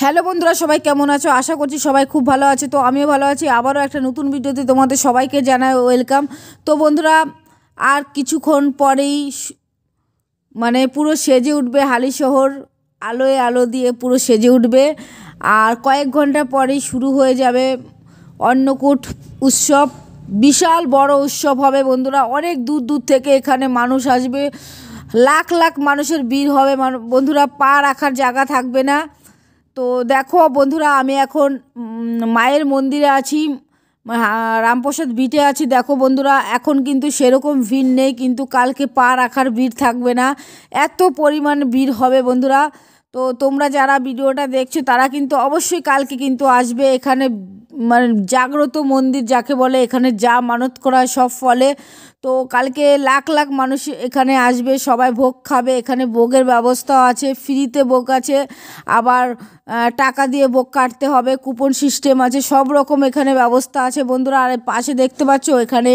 Hello বন্ধুরা, সবাই কেমন আছো? আশা করছি সবাই খুব ভালো আছে। তো আমিও ভালো আছি। আবারও একটা নতুন ভিডিওতে তোমাদের সবাইকে জানাই ওয়েলকাম। তো বন্ধুরা, আর কিছুক্ষণ পরেই মানে পুরো সেজে উঠবে হালিশহর, আলোয় আলো দিয়ে পুরো সেজে উঠবে। আর কয়েক ঘন্টা পরেই শুরু হয়ে যাবে অন্নকূট উৎসব। বিশাল বড় উৎসব হবে বন্ধুরা। অনেক দূর দূর থেকে এখানে মানুষ আসবে, লাখ লাখ মানুষের ভিড় হবে বন্ধুরা। পা রাখার জায়গা থাকবে না। তো দেখো বন্ধুরা, আমি এখন মায়ের মন্দিরে আছি, রামপ্রসাদ ভিটে আছি। দেখো বন্ধুরা, এখন কিন্তু সেরকম ভিড় নেই, কিন্তু কালকে পা রাখার ভিড় থাকবে না, এত পরিমাণ ভিড় হবে বন্ধুরা। তো তোমরা যারা ভিডিওটা দেখছো তারা কিন্তু অবশ্যই কালকে কিন্তু আসবে এখানে। মানে জাগ্রত মন্দির যাকে বলে, এখানে যা মানত করা হয় সব ফলে। তো কালকে লাখ লাখ মানুষ এখানে আসবে, সবাই ভোগ খাবে। এখানে ভোগের ব্যবস্থাও আছে, ফ্রিতে ভোগ আছে, আবার টাকা দিয়ে ভোগ কাটতে হবে, কুপন সিস্টেম আছে, সব রকম এখানে ব্যবস্থা আছে বন্ধুরা। আর পাশে দেখতে পাচ্ছ এখানে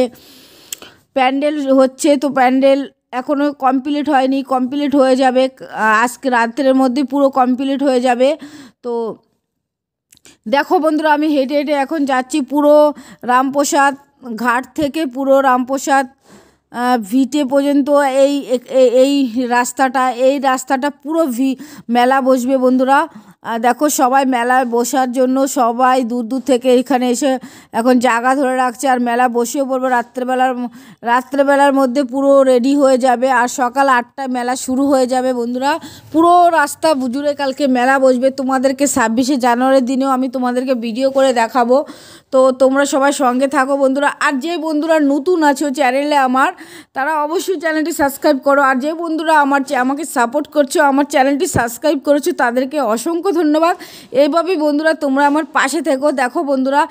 প্যান্ডেল হচ্ছে। তো প্যান্ডেল এখনও কমপ্লিট হয়নি, কমপ্লিট হয়ে যাবে আজকে রাত্রের মধ্যে, পুরো কমপ্লিট হয়ে যাবে। তো দেখো বন্ধুরা, আমি হেঁটে হেঁটে এখন যাচ্ছি পুরো রামপ্রসাদ ঘাট থেকে পুরো রামপ্রসাদ ভিটে পর্যন্ত। এই এই রাস্তাটা পুরো মেলা বসবে বন্ধুরা। দেখো সবাই মেলায় বসার জন্য সবাই দূর দূর থেকে এখানে এসে এখন জায়গা ধরে রাখছে, আর মেলা বসেও পড়বে রাত্রেবেলার মধ্যে পুরো রেডি হয়ে যাবে। আর সকাল 8টায় মেলা শুরু হয়ে যাবে বন্ধুরা। পুরো রাস্তা জুড়ে কালকে মেলা বসবে। তোমাদেরকে 26শে জানুয়ারির দিনেও আমি তোমাদেরকে ভিডিও করে দেখাবো। তো তোমরা সবাই সঙ্গে থাকো বন্ধুরা। আর যে বন্ধুরা নতুন আছো চ্যানেলে আমার, তারা অবশ্যই চ্যানেলটি সাবস্ক্রাইব করো। আর যে বন্ধুরা আমাকে সাপোর্ট করছো, আমার চ্যানেলটি সাবস্ক্রাইব করেছো, তাদেরকে অসংখ্য ধন্যবাদ। এইভাবেই বন্ধুরা তোমরা আমার পাশে থেকো। দেখো বন্ধুরা,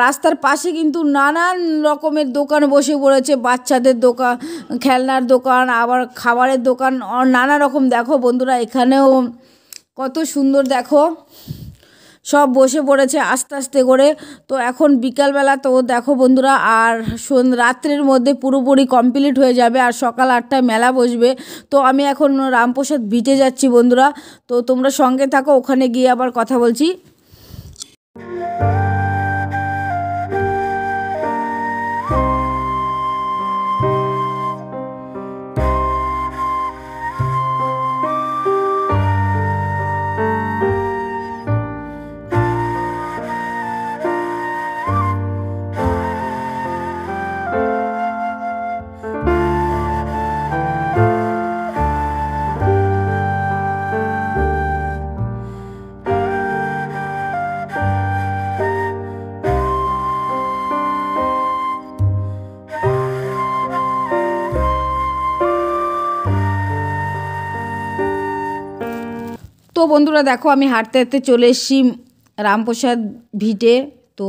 রাস্তার পাশে কিন্তু নানান রকমের দোকান বসে পড়েছে, বাচ্চাদের দোকান, খেলনার দোকান, আবার খাবারের দোকান, নানা রকম। দেখো বন্ধুরা, এখানেও কত সুন্দর, দেখো সব বসে পড়েছে আস্তে আস্তে করে। তো এখন বিকালবেলা, তো দেখো বন্ধুরা, আর রাত্রের মধ্যে পুরোপুরি কমপ্লিট হয়ে যাবে, আর সকাল 8টায় মেলা বসবে। তো আমি এখন রামপ্রসাদ ভিটে যাচ্ছি বন্ধুরা। তো তোমরা সঙ্গে থাকো, ওখানে গিয়ে আবার কথা বলছি। তো বন্ধুরা দেখো, আমি হাঁটতে হাঁটতে চলে এসেছি রামপ্রসাদ ভিটে। তো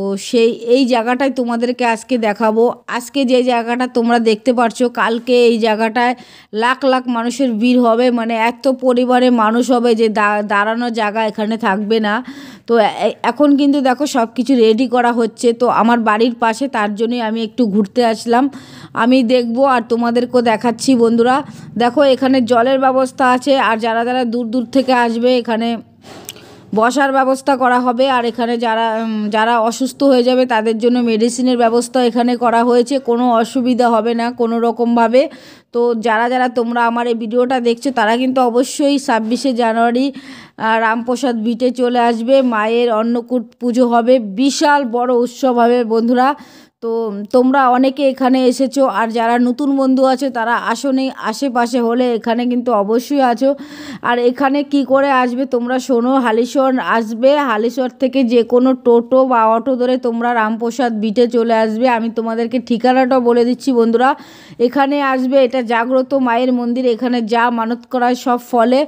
এই জায়গাটায় তোমাদেরকে আজকে দেখাবো। আজকে যে জায়গাটা তোমরা দেখতে পাচ্ছ, কালকে এই জায়গাটায় লাখ লাখ মানুষের ভিড় হবে। মানে এত পরিবারে মানুষ হবে যে দাঁড়ানোর জায়গা এখানে থাকবে না। তো এখন কিন্তু দেখো সব কিছু রেডি করা হচ্ছে। তো আমার বাড়ির পাশে, তার জন্যই আমি একটু ঘুরতে আসলাম। আমি দেখবো আর তোমাদেরকেও দেখাচ্ছি বন্ধুরা। দেখো এখানে জলের ব্যবস্থা আছে, আর যারা যারা দূর দূর থেকে আসবে এখানে বসার ব্যবস্থা করা হবে। আর এখানে যারা অসুস্থ হয়ে যাবে তাদের জন্য মেডিসিনের ব্যবস্থা এখানে করা হয়েছে। কোনো অসুবিধা হবে না কোনো রকমভাবে। তো যারা যারা তোমরা আমার এই ভিডিওটা দেখছো, তারা কিন্তু অবশ্যই 26শে জানুয়ারি রামপ্রসাদ ভিটে চলে আসবে। মায়ের অন্নকূট পুজো হবে, বিশাল বড় উৎসব হবে বন্ধুরা। তো তোমরা অনেকে এখানে এসেছো, আর যারা নতুন বন্ধু আছে তারা আসোনি, আশেপাশে হলে এখানে কিন্তু অবশ্যই আছো। আর এখানে কি করে আসবে তোমরা শোনো। হালিশহর আসবে, হালিশহর থেকে যে কোনো টোটো বা অটো ধরে তোমরা রামপ্রসাদ ভিটে চলে আসবে। আমি তোমাদেরকে ঠিকানাটাও বলে দিচ্ছি বন্ধুরা। এখানে আসবে, এটা জাগ্রত মায়ের মন্দির, এখানে যা মানত করা হয় সব ফলে।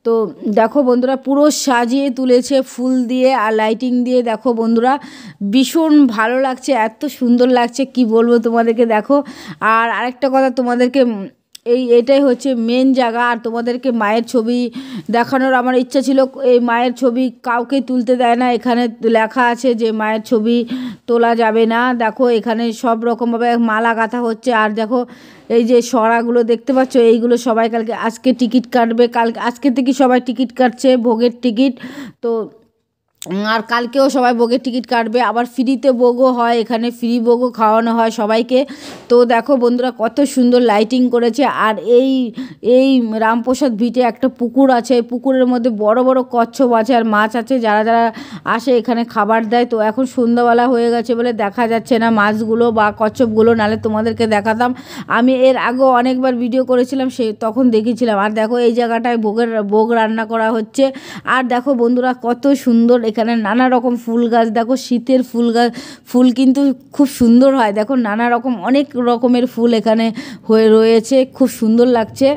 তো দেখো বন্ধুরা, পুরো সাজিয়ে তুলেছে ফুল দিয়ে আর লাইটিং দিয়ে। দেখো বন্ধুরা, ভীষণ ভালো লাগছে, এত সুন্দর লাগছে কি বলবো তোমাদেরকে। দেখো, আর আরেকটা কথা তোমাদেরকে, এটাই হচ্ছে মেন জায়গা। আর তোমাদেরকে মায়ের ছবি দেখানোর আমার ইচ্ছা ছিল। এই মায়ের ছবি কাউকে তুলতে দেয় না, এখানে লেখা আছে যে মায়ের ছবি তোলা যাবে না। দেখো এখানে সব রকমভাবে মালা গাঁথা হচ্ছে। আর দেখো এই যে সরাগুলো দেখতে পাচ্ছ, এইগুলো সবাই আজকে টিকিট কাটবে। আজকে থেকে সবাই টিকিট কাটছে, ভোগের টিকিট। তো আর কালকেও সবাই ভোগের টিকিট কাটবে, আবার ফ্রিতে ভোগও হয়, এখানে ফ্রি ভোগও খাওয়ানো হয় সবাইকে। তো দেখো বন্ধুরা কত সুন্দর লাইটিং করেছে। আর এই রামপ্রসাদ ভিটে একটা পুকুর আছে, এই পুকুরের মধ্যে বড় বড় কচ্ছপ আছে আর মাছ আছে, যারা যারা আসে এখানে খাবার দেয়। তো এখন সন্ধ্যাবেলা হয়ে গেছে বলে দেখা যাচ্ছে না মাছগুলো বা কচ্ছপগুলো, নাহলে তোমাদেরকে দেখাতাম। আমি এর আগেও অনেকবার ভিডিও করেছিলাম, তখন দেখিয়েছিলাম। আর দেখো এই জায়গাটায় ভোগ রান্না করা হচ্ছে। আর দেখো বন্ধুরা কত সুন্দর এখানে নানা রকম ফুল গাছ, দেখো শীতের ফুল গাছ, ফুল কিন্তু খুব সুন্দর হয়। দেখো নানা রকম অনেক রকমের ফুল এখানে হয়ে রয়েছে, খুব সুন্দর লাগছে।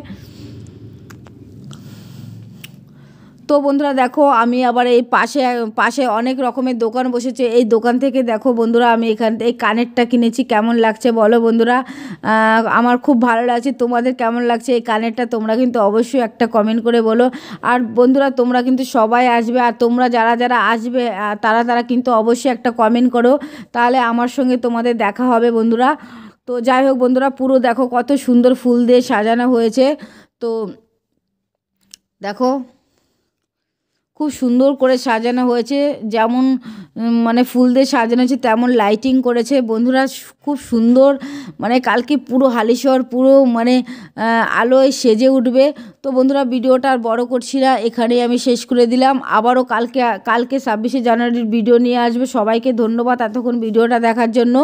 তো বন্ধুরা দেখো আমি আবার এই পাশে পাশে অনেক রকমের দোকান বসেছে, এই দোকান থেকে দেখো বন্ধুরা আমি এই কানেরটা কিনেছি। কেমন লাগছে বলো বন্ধুরা? আমার খুব ভালো লাগছে, তোমাদের কেমন লাগছে এই কানেরটা তোমরা কিন্তু অবশ্যই একটা কমেন্ট করে বলো। আর বন্ধুরা তোমরা কিন্তু সবাই আসবে, আর তোমরা যারা যারা আসবে তারা তারা কিন্তু অবশ্যই একটা কমেন্ট করো, তাহলে আমার সঙ্গে তোমাদের দেখা হবে বন্ধুরা। তো যাই হোক বন্ধুরা, পুরো দেখো কত সুন্দর ফুল দিয়ে সাজানো হয়েছে। তো দেখো খুব সুন্দর করে সাজানো হয়েছে, যেমন মানে ফুল দিয়ে সাজানো হয়েছে তেমন লাইটিং করেছে বন্ধুরা, খুব সুন্দর। মানে কালকে পুরো হালিশহর পুরো মানে আলোয় সেজে উঠবে। তো বন্ধুরা ভিডিওটা আর বড় করছি না, এখানেই আমি শেষ করে দিলাম। আবারও কালকে 26শে জানুয়ারির ভিডিও নিয়ে আসবে। সবাইকে ধন্যবাদ এতক্ষণ ভিডিওটা দেখার জন্য।